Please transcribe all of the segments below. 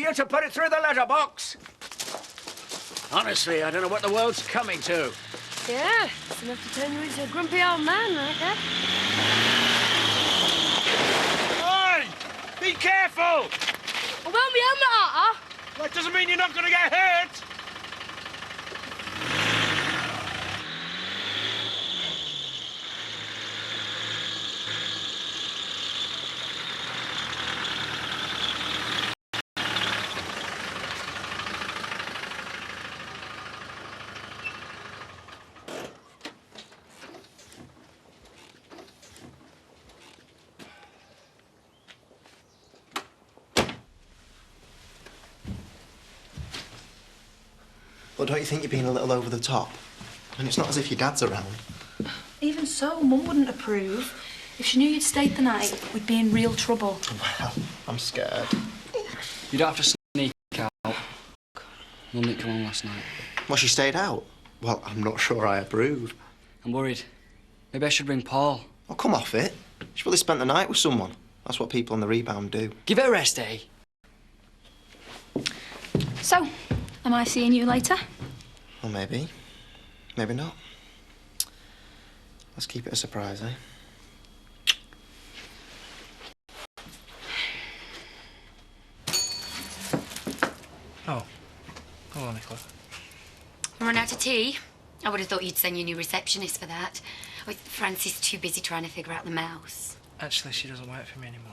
you to put it through the letterbox. Honestly, I don't know what the world's coming to. Yeah, it's enough to turn you into a grumpy old man like that. Oi! Be careful! I won't be on the That doesn't mean you're not going to get hurt. Well, don't you think you're being a little over the top? And it's not as if your dad's around. Even so, Mum wouldn't approve. If she knew you'd stayed the night, we'd be in real trouble. Well, I'm scared. You don't have to sneak out. Mum didn't come home last night. Well, she stayed out? Well, I'm not sure I approve. I'm worried. Maybe I should bring Paul. Well, come off it. She probably spent the night with someone. That's what people on the rebound do. Give it a rest, eh? So, am I seeing you later? Well, maybe. Maybe not. Let's keep it a surprise, eh? Oh. Hello, Nicola. Run out of tea? I would have thought you'd send your new receptionist for that. Oh, Francie's too busy trying to figure out the mouse. Actually, she doesn't work for me anymore.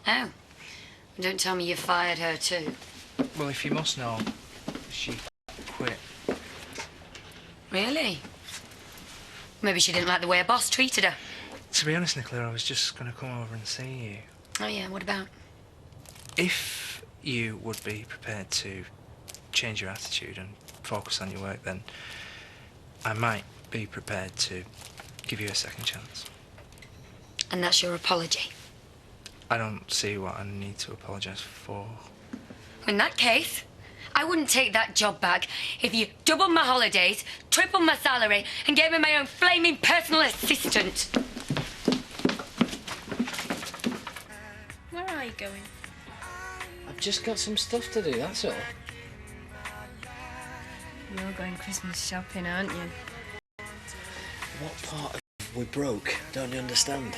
Oh. Don't tell me you fired her too. Well, if you must know, she quit. Really? Maybe she didn't like the way her boss treated her. To be honest, Nicola, I was just going to come over and see you. Oh, yeah, what about? If you would be prepared to change your attitude and focus on your work, then I might be prepared to give you a second chance. And that's your apology? I don't see what I need to apologise for. In that case, I wouldn't take that job back if you doubled my holidays, tripled my salary, and gave me my own flaming personal assistant. Where are you going? I've just got some stuff to do, that's all. You're going Christmas shopping, aren't you? What part of we're broke? Don't you understand?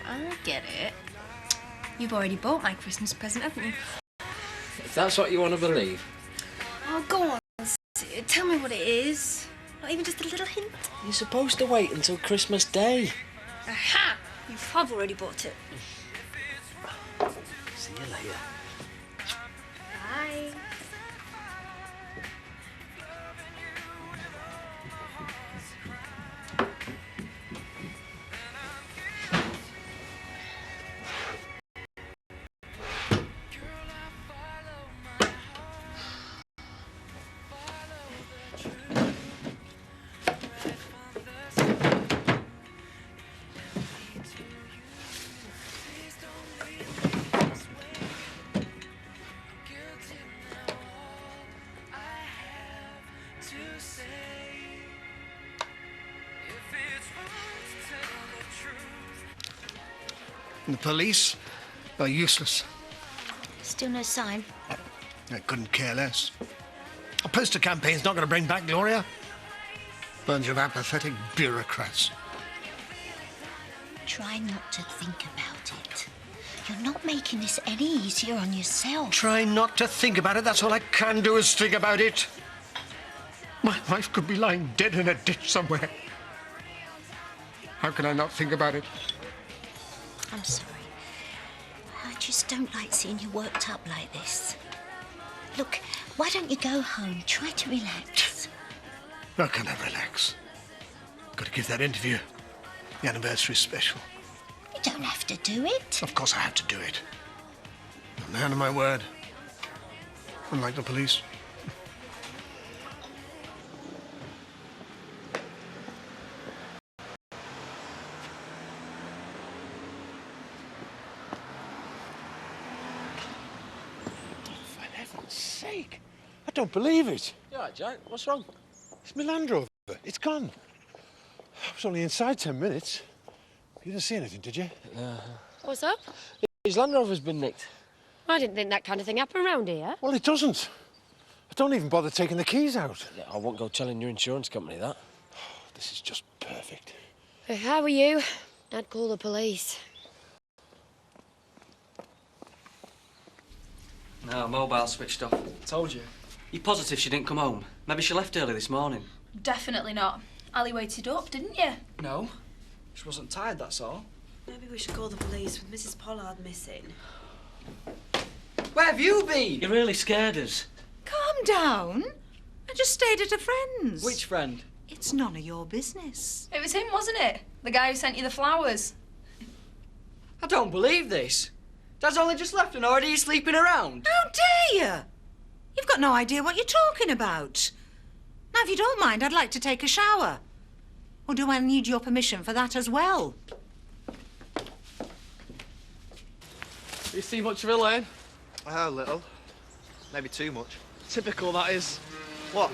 I get it. You've already bought my Christmas present, haven't you? If that's what you want to believe. Oh, go on. Tell me what it is. Not even just a little hint. You're supposed to wait until Christmas Day. Aha! You have already bought it. See you later. Bye. The police are useless. Still no sign. I couldn't care less. A poster campaign's not going to bring back Gloria. Bunch of apathetic bureaucrats. Try not to think about it. You're not making this any easier on yourself. Try not to think about it. That's all I can do is think about it. My wife could be lying dead in a ditch somewhere. How can I not think about it? I'm sorry. I just don't like seeing you worked up like this. Look, why don't you go home? Try to relax. How can I relax? Got to give that interview. The anniversary special. You don't have to do it. Of course I have to do it. I'm the man of my word. Unlike the police. Sake! I don't believe it. You all right, Jack? What's wrong? It's my Land Rover. It's gone. I was only inside 10 minutes. You didn't see anything, did you? What's up? his Land Rover's been nicked. I didn't think that kind of thing happened around here. Well, it doesn't. I don't even bother taking the keys out. Yeah, I won't go telling your insurance company that. This is just perfect. If I were you, I'd call the police. No, mobile switched off. Told you. You positive she didn't come home? Maybe she left early this morning. Definitely not. Ali waited up, didn't you? No. She wasn't tired, that's all. Maybe we should call the police with Mrs. Pollard missing. Where have you been? You really scared us. Calm down. I just stayed at a friend's. Which friend? It's none of your business. It was him, wasn't it? The guy who sent you the flowers. I don't believe this. Dad's only just left and already he's sleeping around. How dare you? You've got no idea what you're talking about. Now, if you don't mind, I'd like to take a shower. Or do I need your permission for that as well? You see much of Elaine? A little. Maybe too much. Typical, that is. What?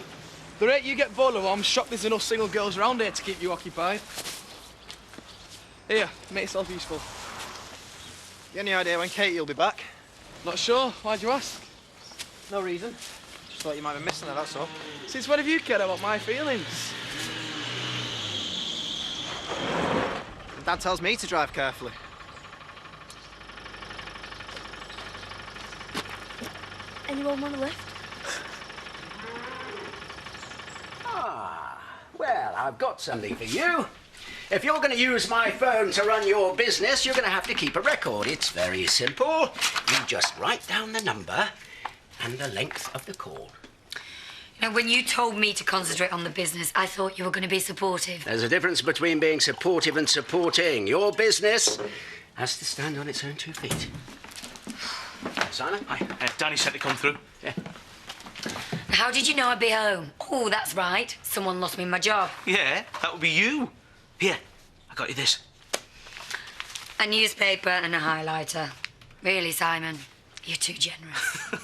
The rate you get bored of, I'm shocked there's enough single girls around here to keep you occupied. Here, make yourself useful. You any idea when Katie will be back? Not sure. Why'd you ask? No reason. Just thought you might be missing her, that's all. Since when have you cared about my feelings? Dad tells me to drive carefully. Anyone want a lift? Ah, well, I've got something for you. If you're going to use my phone to run your business, you're going to have to keep a record. It's very simple. You just write down the number and the length of the call. You know, when you told me to concentrate on the business, I thought you were going to be supportive. There's a difference between being supportive and supporting. Your business has to stand on its own 2 feet. Simon? Hi. Danny said to come through. Yeah. How did you know I'd be home? Oh, that's right. Someone lost me my job. Yeah, that would be you. Here, I got you this. A newspaper and a highlighter. Really, Simon, you're too generous.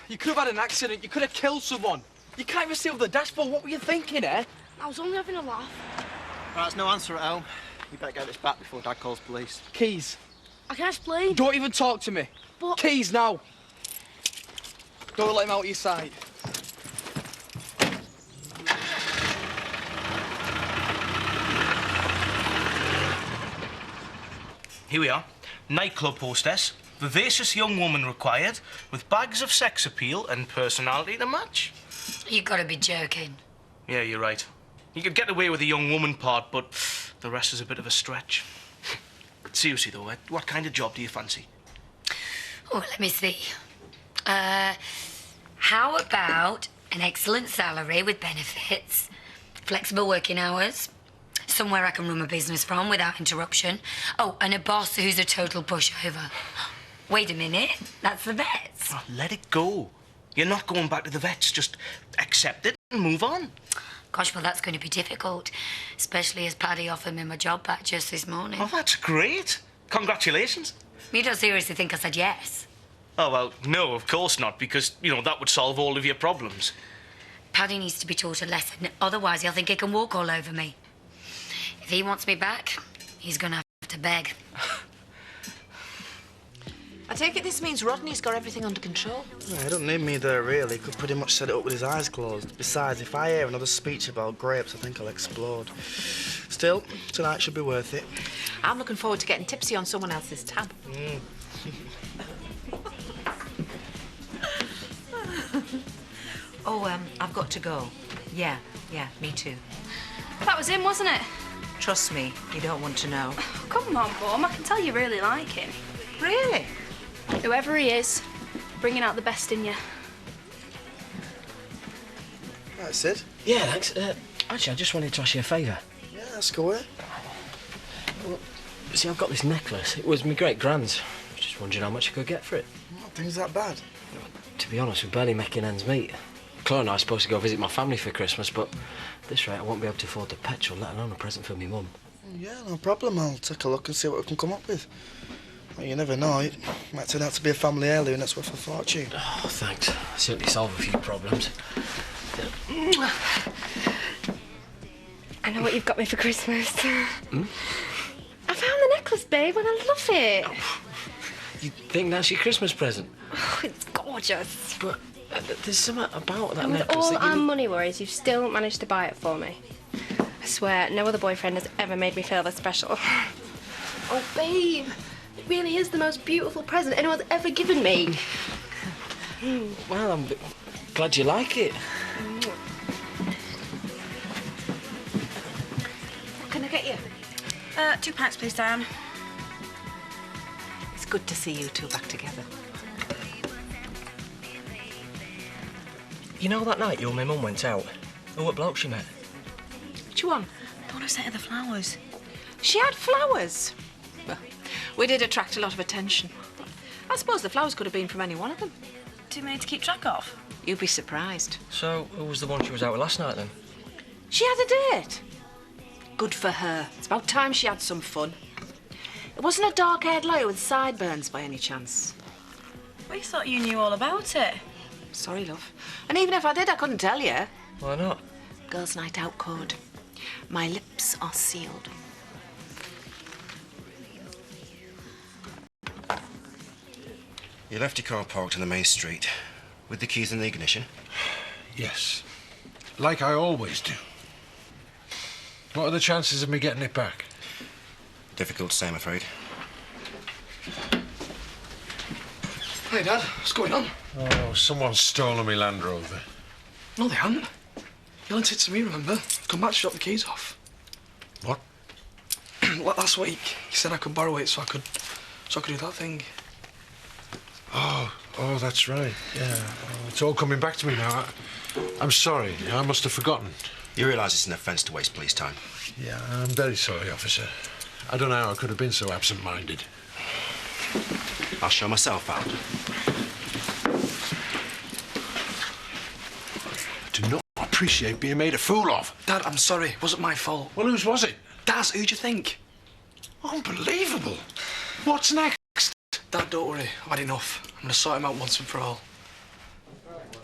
You could have had an accident. You could have killed someone. You can't even see over the dashboard. What were you thinking, eh? I was only having a laugh. Right, there's no answer at home. You better get this back before Dad calls police. Keys. I can explain. Don't even talk to me. But... Keys now. Don't let him out of your sight. Here we are. Nightclub hostess. Vivacious young woman required with bags of sex appeal and personality to match. You gotta be joking. Yeah, you're right. You could get away with the young woman part, but the rest is a bit of a stretch. Seriously, though, Ed, what kind of job do you fancy? Oh, let me see. How about an excellent salary with benefits, flexible working hours, somewhere I can run my business from without interruption. Oh, and a boss who's a total pushover. Wait a minute, that's the vets. Oh, let it go. You're not going back to the vets. Just accept it and move on. Gosh, well, that's going to be difficult, especially as Paddy offered me my job back just this morning. Oh, that's great. Congratulations. You don't seriously think I said yes? Oh, well, no, of course not, because, you know, that would solve all of your problems. Paddy needs to be taught a lesson, otherwise he'll think he can walk all over me. If he wants me back, he's going to have to beg. I take it this means Rodney's got everything under control. Yeah, he don't need me there, really. He could pretty much set it up with his eyes closed. Besides, if I hear another speech about grapes, I think I'll explode. Still, tonight should be worth it. I'm looking forward to getting tipsy on someone else's tab. Oh, I've got to go. Yeah, me too. That was him, wasn't it? Trust me, you don't want to know. Come on, Mum. I can tell you really like him. Really? Whoever he is, bringing out the best in you. Right, Sid. Yeah, thanks. Actually, I just wanted to ask you a favour. Yeah, let's go away. Well, see, I've got this necklace. It was my great-grand's. I was just wondering how much I could get for it. Not things that bad. To be honest, we're barely making ends meet. Chloe and I are supposed to go visit my family for Christmas, but at this rate, I won't be able to afford the petrol, let alone a present for me mum. Yeah, no problem. I'll take a look and see what we can come up with. Well, you never know. It might turn out to be a family heirloom that's worth a fortune. Oh, thanks. Certainly solve a few problems. I know what you've got me for Christmas. Hmm? I found the necklace course, babe, and I love it. You think that's your Christmas present? Oh, it's gorgeous. But there's something about that And with necklace all that our money worries, you've still managed to buy it for me. I swear, no other boyfriend has ever made me feel this special. Oh, babe, it really is the most beautiful present anyone's ever given me. Well, I'm glad you like it. What can I get you? 2 pints, please, Diane. It's good to see you two back together. You know that night you and my mum went out? Who what bloke she met? Which one? The one who sent her the flowers. She had flowers? Well, we did attract a lot of attention. I suppose the flowers could have been from any one of them. Too many to keep track of? You'd be surprised. So, who was the one she was out with last night, then? She had a date. Good for her. It's about time she had some fun. It wasn't a dark-haired lawyer with sideburns by any chance. We thought you knew all about it. Sorry, love. And even if I did, I couldn't tell you. Why not? Girls' night out code. My lips are sealed. You left your car parked on the main street with the keys in the ignition? Yes. Like I always do. What are the chances of me getting it back? Difficult to say, I'm afraid. Hey, Dad, what's going on? Oh, someone's stolen my Land Rover. No, they haven't. You lent it to me, remember? Come back to drop the keys off. What? Last week, you said I could borrow it so I could do that thing. Oh, that's right. Yeah, it's all coming back to me now. I'm sorry. I must have forgotten. You realise it's an offence to waste police time? Yeah, I'm very sorry, officer. I don't know how I could have been so absent-minded. I'll show myself out. I do not appreciate being made a fool of. Dad, I'm sorry. It wasn't my fault. Well, whose was it? Daz, who'd you think? Unbelievable. What's next? Dad, don't worry. I've had enough. I'm going to sort him out once and for all.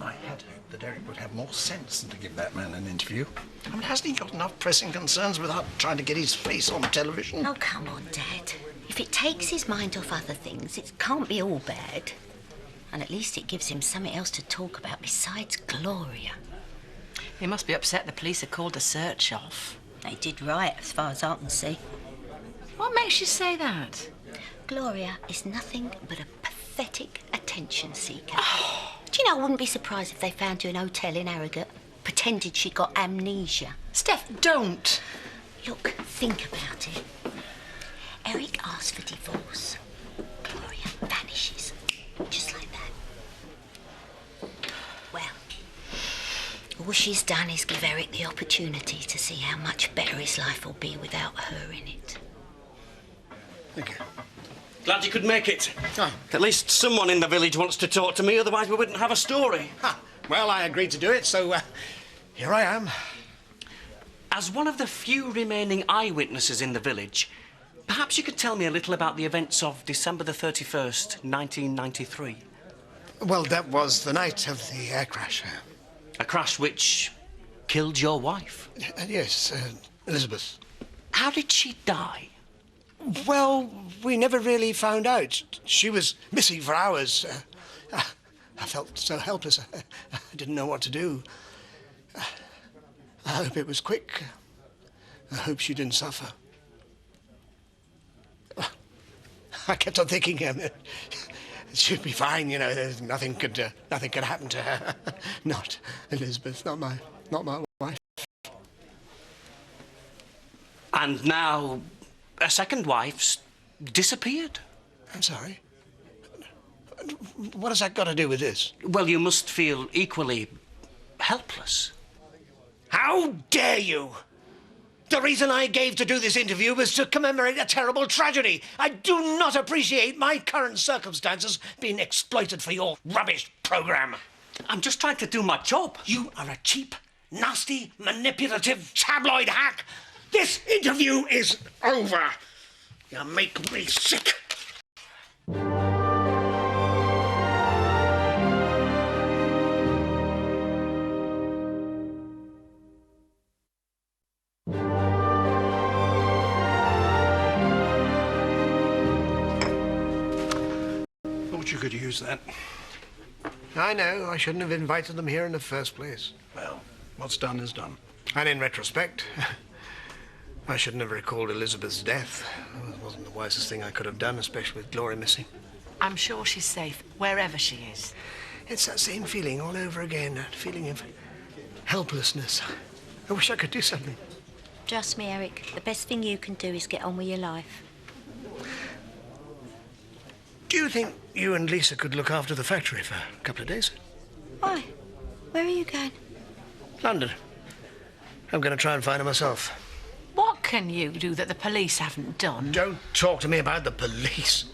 I had hoped that Eric would have more sense than to give that man an interview. I mean, hasn't he got enough pressing concerns without trying to get his face on television? Oh, come on, Dad. If it takes his mind off other things, it can't be all bad. And at least it gives him something else to talk about besides Gloria. He must be upset the police have called the search off. They did right, as far as I can see. What makes you say that? Gloria is nothing but a pathetic attention seeker. Do you know, I wouldn't be surprised if they found you in a hotel in Harrogate, pretended she got amnesia. Steph, don't. Look, think about it. Eric asked for divorce. Gloria vanishes, just like that. Well, all she's done is give Eric the opportunity to see how much better his life will be without her in it. Thank you. Glad you could make it. At least someone in the village wants to talk to me, otherwise we wouldn't have a story. Well, I agreed to do it, so here I am. As one of the few remaining eyewitnesses in the village, perhaps you could tell me a little about the events of December the 31st, 1993. Well, that was the night of the air crash. A crash which killed your wife? Yes, Elizabeth. How did she die? Well, we never really found out. She was missing for hours. I felt so helpless. I didn't know what to do. I hope it was quick. I hope she didn't suffer. I kept on thinking, she'd be fine. You know, there's nothing could happen to her. Not Elizabeth. Not my wife. And now, a second wife's disappeared. I'm sorry. What has that got to do with this? Well, you must feel equally helpless. How dare you! The reason I gave to do this interview was to commemorate a terrible tragedy. I do not appreciate my current circumstances being exploited for your rubbish program. I'm just trying to do my job. You are a cheap, nasty, manipulative tabloid hack. This interview is over. You make me sick. could use that. I know, I shouldn't have invited them here in the first place. Well, what's done is done. And in retrospect, I shouldn't have recalled Elizabeth's death. It wasn't the wisest thing I could have done, especially with Glory missing. I'm sure she's safe, wherever she is. It's that same feeling all over again, that feeling of helplessness. I wish I could do something. Trust me, Eric, the best thing you can do is get on with your life. Do you think you and Lisa could look after the factory for a couple of days? Why? Where are you going? London. I'm going to try and find her myself. What can you do that the police haven't done? Don't talk to me about the police.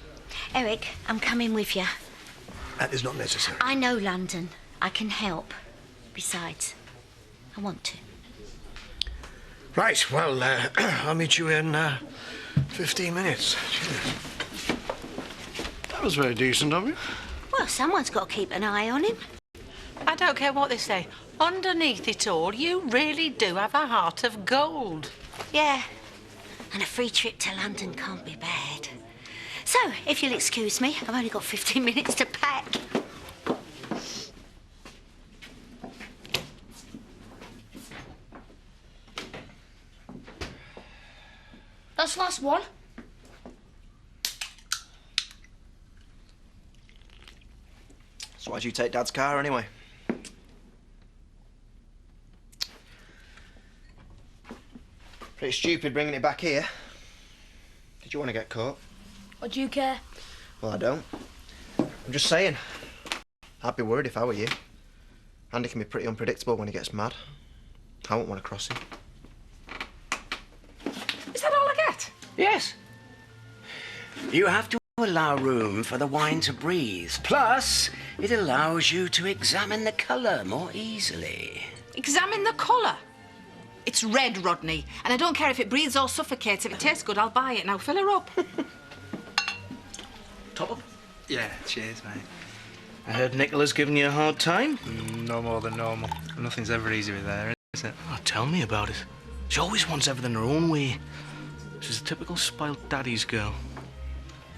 Eric, I'm coming with you. That is not necessary. I know London. I can help. Besides, I want to. Right, well, I'll meet you in 15 minutes. Cheers. That was very decent of you. Well, someone's got to keep an eye on him. I don't care what they say. Underneath it all, you really do have a heart of gold. Yeah, and a free trip to London can't be bad. So, if you'll excuse me, I've only got 15 minutes to pack. That's the last one. So why'd you take Dad's car anyway? Pretty stupid bringing it back here. Did you want to get caught? What do you care? Well, I don't. I'm just saying. I'd be worried if I were you. Andy can be pretty unpredictable when he gets mad. I wouldn't want to cross him. Is that all I get? Yes. You have to allow room for the wine to breathe. Plus, it allows you to examine the colour more easily. Examine the colour. It's red, Rodney, and I don't care if it breathes or suffocates. If it tastes good, I'll buy it. Now fill her up. Top up? Yeah, cheers, mate. I heard Nicola's giving you a hard time. No more than normal. Nothing's ever easy with her, is it? Oh, tell me about it. She always wants everything her own way. She's a typical spoiled daddy's girl.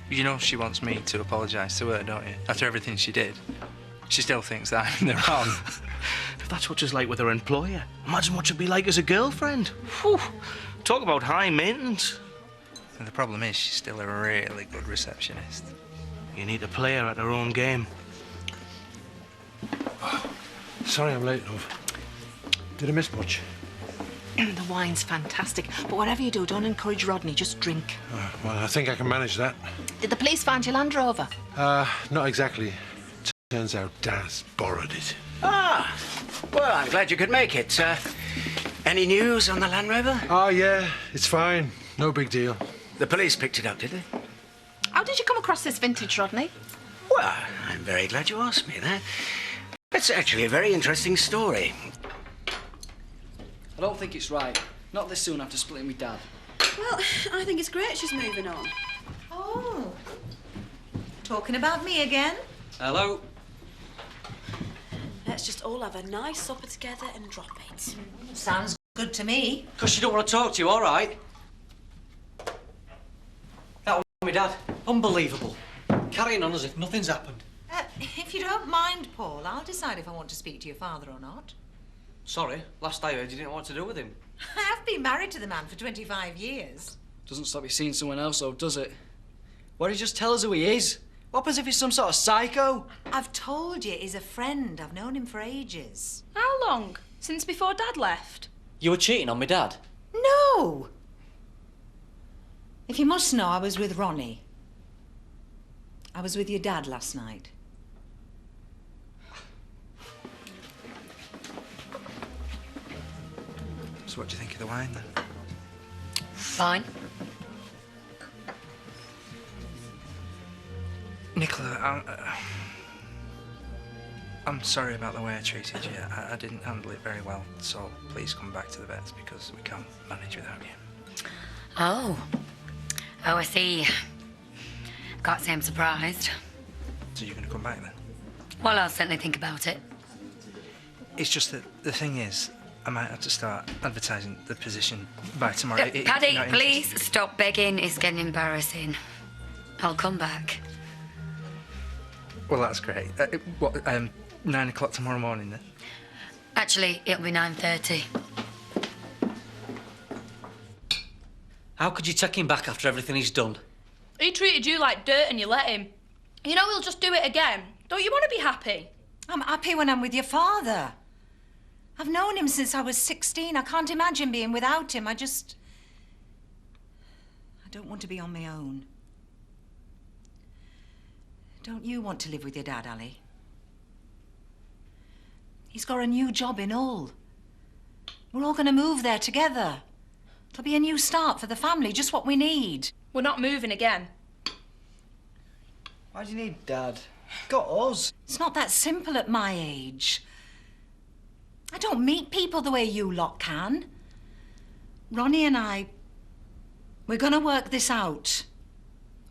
You know she wants me to apologise to her, don't you? After everything she did. She still thinks that I'm in the wrong. If that's what she's like with her employer, imagine what she'd be like as a girlfriend. Whew. Talk about high maintenance. And the problem is she's still a really good receptionist. You need to play her at her own game. Sorry I'm late, love. Did I miss much? The wine's fantastic, but whatever you do, don't encourage Rodney, just drink. Well, I think I can manage that. Did the police find your Land Rover? Not exactly. Turns out Daz borrowed it. Ah, well, I'm glad you could make it. Any news on the Land Rover? Oh, yeah, it's fine. No big deal. The police picked it up, did they? How did you come across this vintage, Rodney? Well, I'm very glad you asked me that. It's actually a very interesting story. I don't think it's right. Not this soon after splitting with Dad. Well, I think it's great she's moving on. Oh. Talking about me again? Hello? Let's just all have a nice supper together and drop it. Sounds good to me. Because she don't want to talk to you, all right? That was my dad. Unbelievable. Carrying on as if nothing's happened. If you don't mind, Paul, I'll decide if I want to speak to your father or not. Sorry, last I heard you didn't know what to do with him. I have been married to the man for 25 years. Doesn't stop you seeing someone else, though, does it? Why don't you just tell us who he is? What happens if he's some sort of psycho? I've told you, he's a friend. I've known him for ages. How long? Since before Dad left? You were cheating on my dad? No! If you must know, I was with Ronnie. I was with your dad last night. So what do you think of the wine, then? Fine. Nicola, I'm sorry about the way I treated you. I didn't handle it very well, so please come back to the vets because we can't manage without you. Oh. Oh, I see. Can't say I'm surprised. So you're going to come back then? Well, I'll certainly think about it. It's just that the thing is, I might have to start advertising the position by tomorrow. Paddy, please stop begging. It's getting embarrassing. I'll come back. Well, that's great. 9 o'clock tomorrow morning, then? Actually, it'll be 9:30. How could you take him back after everything he's done? He treated you like dirt and you let him. You know he'll just do it again. Don't you want to be happy? I'm happy when I'm with your father. I've known him since I was 16. I can't imagine being without him. I don't want to be on my own. Don't you want to live with your dad, Ali? He's got a new job in Hull. We're all going to move there together. It'll be a new start for the family, just what we need. We're not moving again. Why do you need Dad? Got us. It's not that simple at my age. I don't meet people the way you lot can. Ronnie and I, we're going to work this out.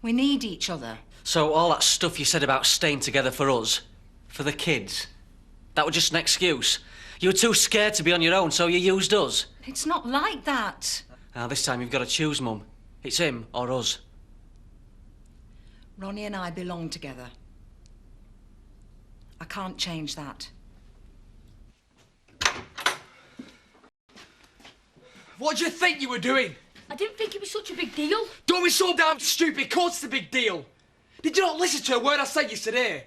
We need each other. So all that stuff you said about staying together for us, for the kids, that was just an excuse? You were too scared to be on your own, so you used us? It's not like that. Now, this time you've got to choose, Mum. It's him or us. Ronnie and I belong together. I can't change that. What do you think you were doing? I didn't think it was such a big deal. Don't be so damn stupid. Of course it's a big deal. Did you not listen to a word I said yesterday?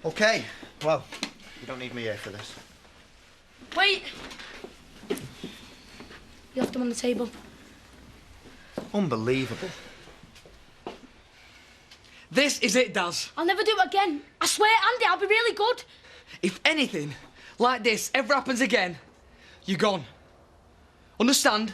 OK, well, you don't need me here for this. Wait. You left them on the table. Unbelievable. This is it, Daz. I'll never do it again. I swear, Andy, I'll be really good. If anything like this ever happens again, you're gone. Understand?